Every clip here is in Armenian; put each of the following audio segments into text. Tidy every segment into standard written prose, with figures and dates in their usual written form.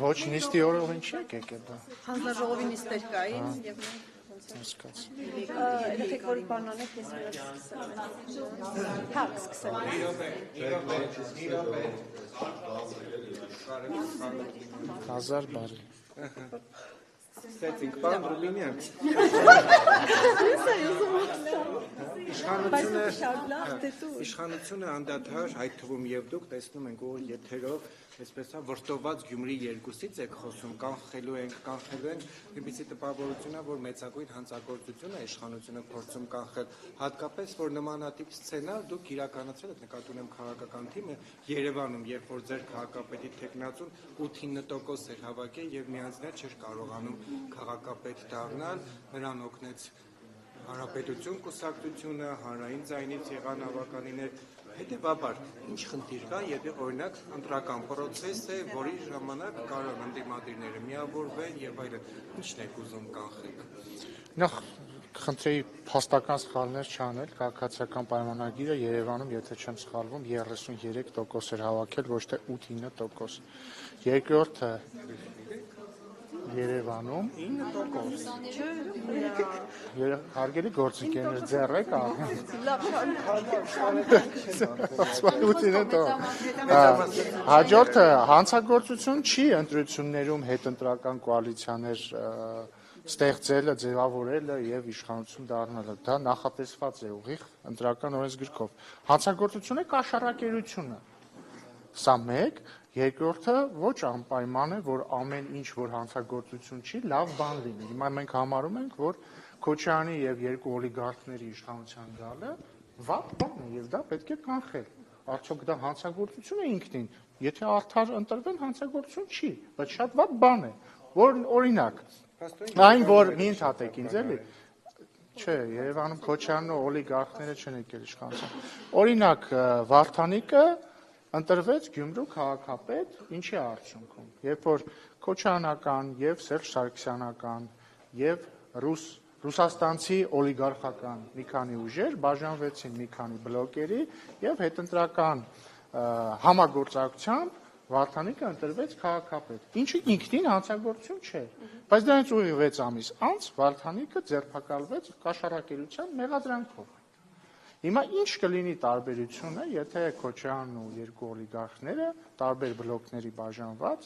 Ոչ նիստի օրով ինչ եք եկել դա։ Հանձնաժողովի նիստեր կային եւ Ելեք որի բանանեք ես վերջ սկսել։ Հա, սկսել։ Հազար բարի։ Ստեցինք, պարոն Ռուբինյան։ Իշխանությունը անդադար, այդ թվում եւ դուք տեսնում ենք որ եթերով, այսպես է վրտոված Գյումրի երկուսից եք խոսում, կանխելու ենք, այնպիսի տպավորություն է, որ մեծագույն հանցագործություն է իշխանությունը փորձում կանխել, հատկապես որ նմանատիպ սցենար դուք իրականացրել եք, նկատի ունեմ քաղաքական թիմը Երևանում, երբ որ ձեր քաղաքապետի թեկնածուն 8-9% էր հավաքել եւ միանձնել չէր կարողանում քաղաքապետ դառնալ, նրան օգնեց Հանրապետություն կուսակցությունը, հանրային ձայնից եղան ավականիներ, հետևաբար ինչ խնդիր կա, եթե օրինակ ընտրական պրոցես է, որի ժամանակ կարող են ընդդիմադիրները միավորվել եւ այլն, ինչն եք ուզում կանխել։ Նախ խնդրեի փաստական սխալներ չանել, քաղաքացիական պայմանագիրը Երևանում, եթե չեմ սխալվում, 33% էր հավաքել, ոչ թե 8-9%։ Երկրորդը Երևանում 9%։ Հարգելի գործընկերներ, ձեռ եք Հաջորդը հանցագործություն չի ընտրություններում հետընտրական կոալիցիաներ ստեղծելը, ձևավորելը եւ իշխանություն դառնալը, դա նախատեսված է ուղիղ ընտրական օրենսգրքով։ Հանցագործությունը կաշառակերությունը։ Սա մեկ, երկրորդը ոչ անպայման է, որ ամեն ինչ, որ հանցագործություն չի, լավ բան լինի։ Հիմա մենք համարում ենք, որ Քոչարյանի եւ երկու օլիգարխների իշխանության գալը վատ բան է եւ դա պետք է կանխել։ Արդյոք դա հանցագործություն է ինքնին, եթե արդար ընտրվեն հանցագործություն չի, բայց շատ վատ բան է, որ օրինակ այն որ մի ընդհատեք ինձ էլի չէ, Երևանում Քոչարյանն ու օլիգարխները չեն եկել իշխանության։ Օրինակ Վարդանիկը ընտրվեց Գյումրու քաղաքապետ, ինչի արդյունքում, երբ որ Քոչարյանական եւ Սերժ Սարգսյանական եւ ռուսաստանցի օլիգարխական մի քանի ուժեր բաժանվեցին մի քանի բլոկերի եւ հետընտրական համագործակցությամբ Վարդանիկը ընտրվեց քաղաքապետ, ինչը ինքնին հանցագործություն չէ, բայց դրանից ուղիղ 6 ամիս անց Վարդանիկը ձերբակալվեց կաշառակերության մեղադրանքով։ Հիմա ինչ կլինի տարբերությունը, եթե Քոչարյանն ու երկու օլիգարխները տարբեր բլոկների բաժանված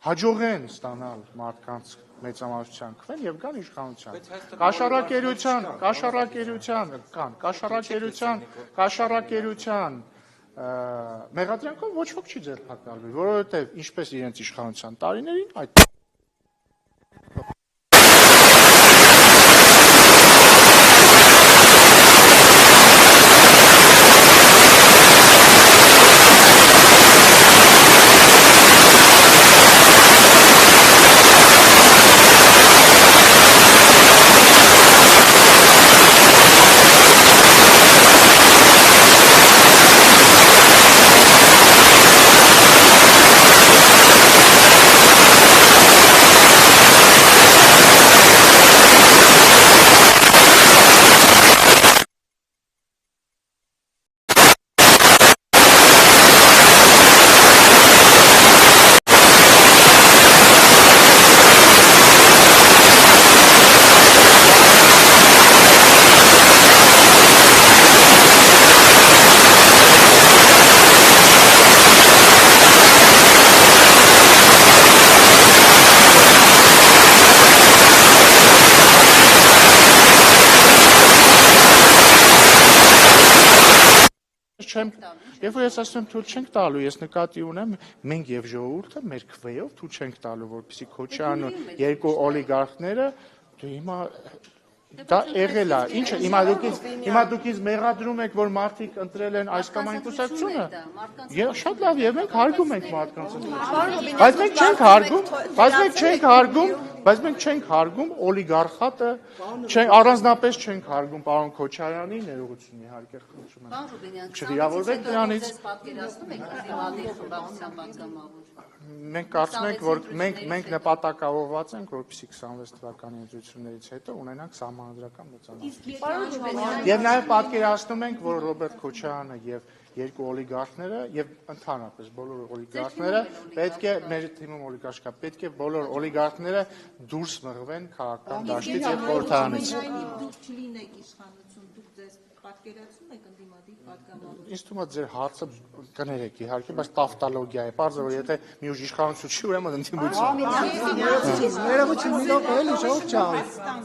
հաջողեն ստանալ մարդկանց մեծամասնության քվեն եւ գան իշխանության։ Կաշառակերության մեղադրանքով ոչ ոք չի ձերբակալվի, որովհետեւ ինչպես իրենց իշխանության տարիներին այդ Երբ որ ես ասում եմ թույլ չենք տալու, ես նկատի ունեմ մենք եւ ժողովուրդը մեր քվեով թույլ չենք տալու, որպեսզի Քոչարյանն ու երկու օլիգարխները հիմա դա եղել է, ինչը հիմա դուք ինձ մեղադրում եք, որ մարդիկ ընտրել են այս կամ այն կուսակցությունը։ Շատ լավ, եւ մենք հարգում ենք մարդկանց ընտրությունը։ Բայց մենք չենք հարգում օլիգարխատը, առանձնապես չենք հարգում պարոն Քոչարյանի ներողություն իհարկե խնդրում եմ։ Չվիրավորվեք դրանից։ Մենք կարծում ենք, որ մենք նպատակաուղղված ենք, որպեսզի 26 թվականի ընտրություններից հետո ունենանք սահմանադրական մեծամասնություն։ Եվ նաև պատկերացնում ենք, որ Ռոբերտ Քոչարյանը եւ երկու օլիգարխները եւ ընդհանրապես բոլոր օլիգարխները պետք է մեր թիմում օլիգարխ կա, պետք է բոլոր օլիգարխները դուրս մղվեն քաղաքական դաշտից եւ խորհրդարանից։ Դուք չլինեք իշխանություն, դուք ձեզ պատկերացնում եք ընդդիմադիր պատգամավորություն։ Ինձ թվում է ձեր հարցը կներեք իհարկե, բայց տավտոլոգիա է, բարձր որ եթե մի ուժ իշխանություն չի, ուրեմն ընդդիմություն։ Ներողություն, մի րոպե, էլի ժողովուրդ ջան,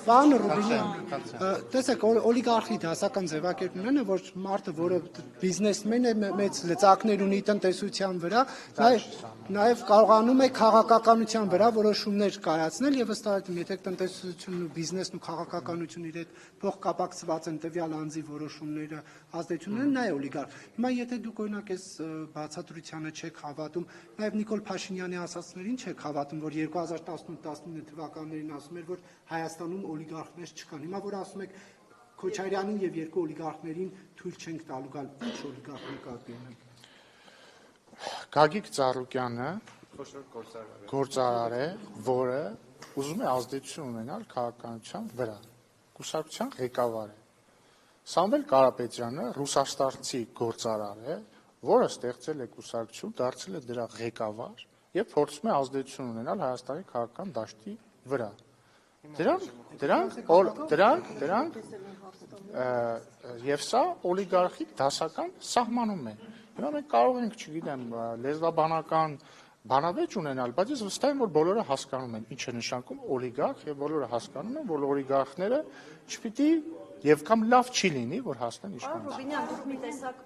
պարոն Ռուբինյան, տեսեք, օլիգարխի դասական ձևակերպումն է, որ մարդը, որը բիզնեսմեն է, մեծ լծակներ ունի տնտեսության վրա, նաև կարողանում է քաղաքականության վրա որոշումներ կայացնել եւ ըստ այդմ, եթե տնտեսությունն ու բիզնեսն ու քաղաքականությունը իր հետ փոխկապակցված են տվյալ անձի որոշումները ազդեցությունները, նա է օլիգարխ։ Հիմա եթե դուք օրինակ այս բացատրությանը չեք հավատում, նաև Նիկոլ Փաշինյանի ասածներին չեք հավատում, որ 2018-19 թվականներին ասում էր, որ Հայաստանում օլիգարխներ չկան։ Հիմա որ ասում եք Քոչարյանին եւ երկու օլիգարխներին թույլ չենք տալու գալ, ինչ օլիգարխ նկատի ունենք։ Գագիկ Ծառուկյանը գործարար է, որը ուզում է ազդեցություն ունենալ քաղաքականության վրա, կուսակցության ղեկավար է։ Սամվել Կարապետյանը ռուսաստանցի գործարար է, որը ստեղծել է կուսակցություն, դարձել է դրա ղեկավար եւ փորձում է ազդեցություն ունենալ Հայաստանի քաղաքական դաշտի վրա։ Դրանք եւ սա օլիգարխիկ դասական սահմանում է։ Հիմա մենք կարող ենք, չգիտեմ, լեզվաբանական բանավեճ ունենալ, բայց ես վստահ եմ, որ բոլորը հասկանում են ինչ է նշանակում օլիգարխ եւ բոլորը հասկանում են, որ օլիգարխները չպիտի եւ կամ լավ չի լինի, որ հասնեն իշխանության։ Ռուբինյան, դուք մի տեսակ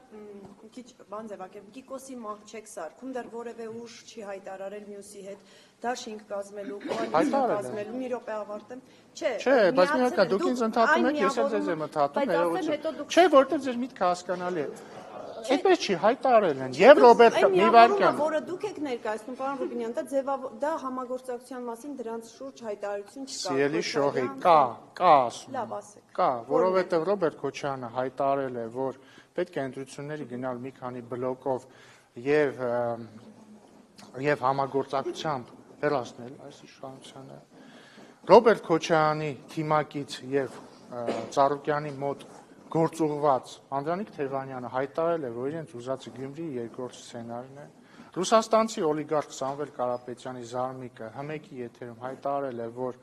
քիչ բան ձևակերպ, Կիկոսի մահ չեք սարքում, դեռ որևէ ուժ չի հայտարարել մյուսի հետ, դաշինք կազմելու, կոալիցիա կազմելու, մի րոպե ավարտեմ։ Չէ, բայց մի հատ դուք ինձ ընդհատում եք, ես էլ ձեզ եմ ընդհատում, ներողություն։ Չէ, որտեղ ձեր միտքը հասկանալի է։ Այդպես չի հայտարարել են եւ Ռոբերտ Միվարկյան, որը դուք եք ներկայացնում, պարոն Ռուբինյան, դա համագործակցության մասին դրանց շուրջ հայտարարություն չկա։ Սիրելի շողի, կա ասում։ Լավ, ասեք։ Կա, որովհետեւ Ռոբերտ Քոչարյանը հայտարարել է, որ պետք է ընտրությունների գնալ մի քանի բլոկով եւ համագործակցությամբ հեռացնել այս իշխանությանը։ Ռոբերտ Քոչարյանի թիմակից եւ Ծառուկյանի մոտ գործուղված Անդրանիկ Թևանյանը հայտարարել է, որ իրենց ուզածը Գյումրիի երկրորդ սցենարն է։ Ռուսաստանցի օլիգարխ Սամվել Կարապետյանի զարմիկը հմեկի եթերում հայտարարել է, որ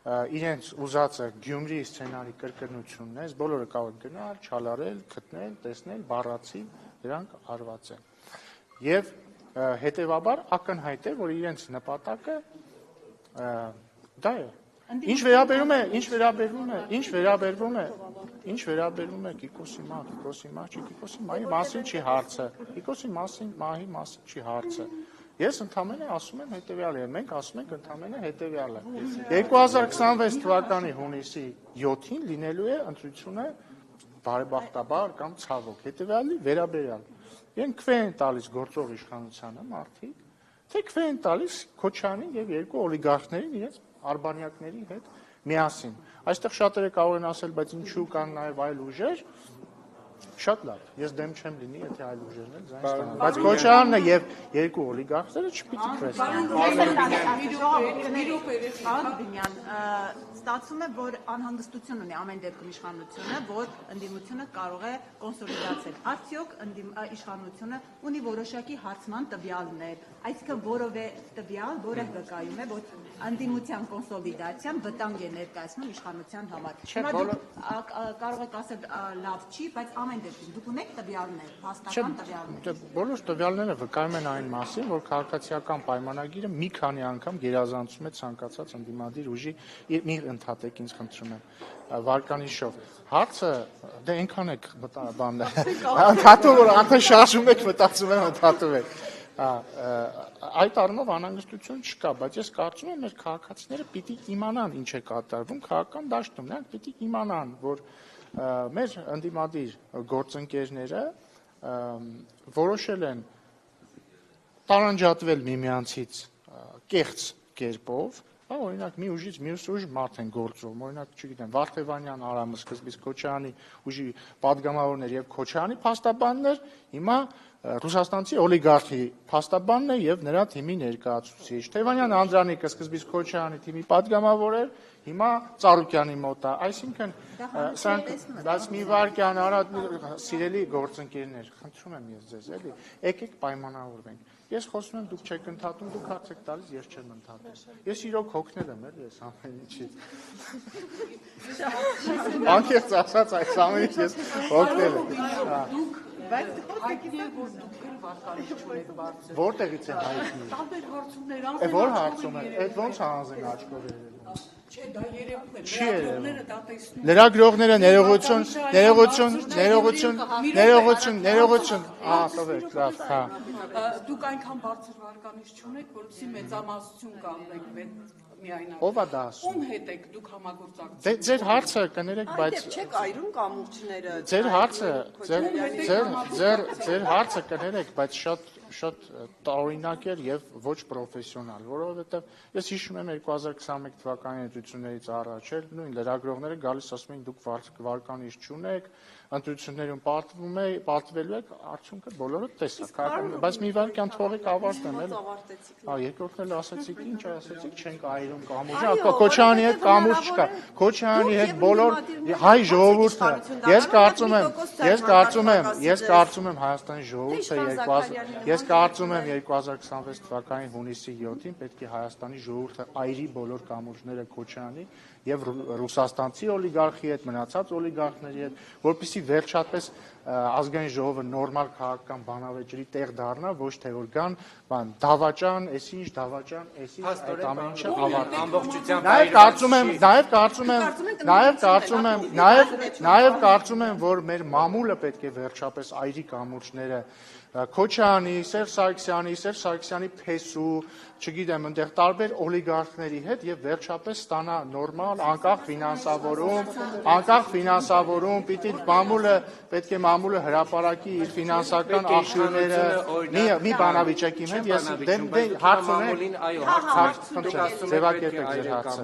իրենց ուզածը Գյումրիի սցենարի կրկնությունն է, բոլորը կարող են գնալ, չալարել, գտնել, տեսնել, բառացի, դրանք արված են։ Եվ հետեւաբար ակնհայտ է, որ իրենց նպատակը դա է։ Ինչ վերաբերվում է Կիկոսի մահի մասին չի հարցը։ Կիկոսի մահի մասին չի հարցը։ Ես ընդամենը ասում եմ հետեւյալը, մենք ասում ենք ընդամենը հետեւյալը։ 2026 թվականի հունիսի 7-ին լինելու է ընտրությունը բարեբախտաբար կամ ցավոք։ Հետեւյալի վերաբերյալ։ Իրենք քվե են տալիս գործող իշխանությանը մարդիկ, թե քվե են տալիս Քոչարյանին եւ երկու օլիգարխներին իրենց արբանյակների հետ միասին։ Այստեղ շատերը կարող են ասել, բայց ինչու կան նաև այլ ուժեր։ Շատ լավ, ես դեմ չեմ լինի, եթե այլ ուժերն են ձայն ստանան։ Բայց Քոչարյանն եւ երկու օլիգարխները չպիտի Ռուբինյան, ստացվում է, որ անհանգստություն ունի ամեն դեպքում իշխանությունը, որ ընդդիմությունը կարող է կոնսոլիդացնել։ Արդյոք իշխանությունը ունի որոշակի հարցման տվյալներ, այսինքն որևէ տվյալ, որը վկայում է, որ ընդդիմության կոնսոլիդացիան վտանգ է ներկայացնում իշխանության համար։ Հիմա դուք կարող եք ասել լավ չի, բայց ամեն դեպքում դուք ունեք տվյալներ, հաստատական տվյալներ։ Բոլոր տվյալները վկայում են այն մասին, որ քաղաքացիական պայմանագիրը մի քանի անգամ գերազանցում է ցանկացած ընդդիմադիր ուժի մի ընդհատեք ինձ խնդրում եմ վարկանիշով։ Հարցը դե այնքան եք բանը ընդհատում որ արդեն շարժում եք մտածում եմ ընդհատում եք։ Այդ առումով անհանգստություն չկա, բայց ես կարծում եմ մեր քաղաքացիները պիտի իմանան ինչ է կատարվում քաղաքական դաշտում, նրանք պիտի իմանան, որ մեր ընդդիմադիր գործընկերները որոշել են տարանջատվել միմյանցից կեղծ կերպով, օրինակ մի ուժից մյուս ուժ մարդ են գործում, օրինակ, չգիտեմ, Վարդևանյան Արամը սկզբից Քոչարյանի ուժի падգամավորներ եւ Քոչարյանի փաստաբաններ, հիմա ռուսաստանցի օլիգարխի փաստաբանն է եւ նրա թիմի ներկայացուցիչ։ Թևանյան Անդրանիկը սկզբից Քոչարյանի թիմի падգամավոր էր, հիմա Ծառուկյանի մոտ է, այսինքն բայց մի վարքյան արա սիրելի գործընկերներ, խնդրում եմ ես ձեզ, էլի, եկեք պայմանավորվենք։ Ես խոսում եմ, դուք չեք ընդհատում, դուք հարց եք տալիս, ես չեմ ընդհատում։ Ես իրոք հոգնել եմ, էլի, այս ամեն ինչից։ Անկեղծ ասած, այս ամեն ինչ ես հոգնել եմ։ Հայտնի է, որ դուք էլ վարկանիշ չունեք բարձր։ Որտեղից է հայտնի։ Տարբեր հարցումներ Որ հարցում է, այդ ոնց հանձեն աչքով երևում։ Չէ, դա երևում է։ Չի երևում։ Լրագրողները դա տեսնում։ Լրագրողները ներողություն, տվեք, լավ, հա։ Դուք այնքան բարձր վարկանիշ չունեք, որովհետեւ մեծամասնություն կանեք միայնակ։ Ո՞վ է դա ասում։ Ում հետ եք դուք համագործակցում։ Ձեր հարցը կներեք, բայց Չեք այրում կամուրջները։ ձեր հարցը կներեք, բայց շատ տարօրինակ էր եւ ոչ պրոֆեսիոնալ, որովհետեւ ես հիշում եմ 2021 թվականի ընտրություններից առաջ էլ նույն լրագրողները գալիս ասում էին դուք վարկանիշ չունեք, ընտրություններում պարտվելու եք, արդյունքը բոլորը տեսակ, բայց մի վարքյան թողեք ավարտեմ, էլի։ Երկրորդն էլ ասացիք, ինչ ասացիք, չենք այրում կամուրջը, Քոչարյանի հետ կամուրջ չկա, Քոչարյանի հետ բոլոր հայ ժողովուրդը, ես կարծում եմ Հայաստանի ժողովուրդը Ես կարծում եմ 2026 թվականի հունիսի 7-ին պետք է Հայաստանի ժողովուրդը այրի բոլոր կամուրջները Քոչարյանի եւ ռուսաստանցի օլիգարխի հետ, մնացած օլիգարխների հետ, որպեսզի վերջապես ազգային ժողովը նորմալ քաղաքական բանավեճերի տեղ դառնա, ոչ թե որ գան դավաճան, այսինչ դավաճան, այսինչ այդ ամեն ինչը Նաև կարծում եմ, որ մեր մամուլը պետք է վերջապես այրի կամուրջները Քոչարյանի, Սերժ Սարգսյանի փեսու, չգիտեմ, այնտեղ տարբեր օլիգարխների հետ եւ վերջապես ստանա նորմալ, անկախ ֆինանսավորում, պետք է մամուլը հրապարակի իր ֆինանսական աղբյուրները, մի բանավիճակի հետ ես հարց ունեմ, ձևակերպեք ձեր հարցը։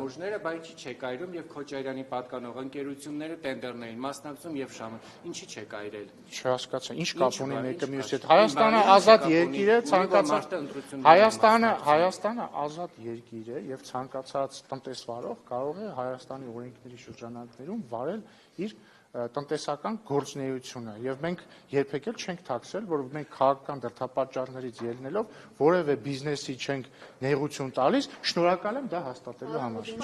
Բայց չեք այրում եւ Քոչարյանի պատկանող ընկերությունները տենդերներին մասնակցում եւ շահում։ Ինչի չեք այրել։ Չհասկացա, ինչ կապ ունի մեկը մյուսի հետ։ Հայաստանը ազատ երկիր է, Հայաստանը ազատ երկիր է եւ ցանկացած տնտեսվարող կարող է Հայաստանի օրենքների շրջանակներում վարել իր տնտեսական գործունեությունը եւ մենք երբեք էլ չենք թաքցրել, որ մենք քաղաքական դրդապատճառներից ելնելով որևէ բիզնեսի չենք նեղություն տալիս, շնորհակալ եմ դա հաստատելու համար։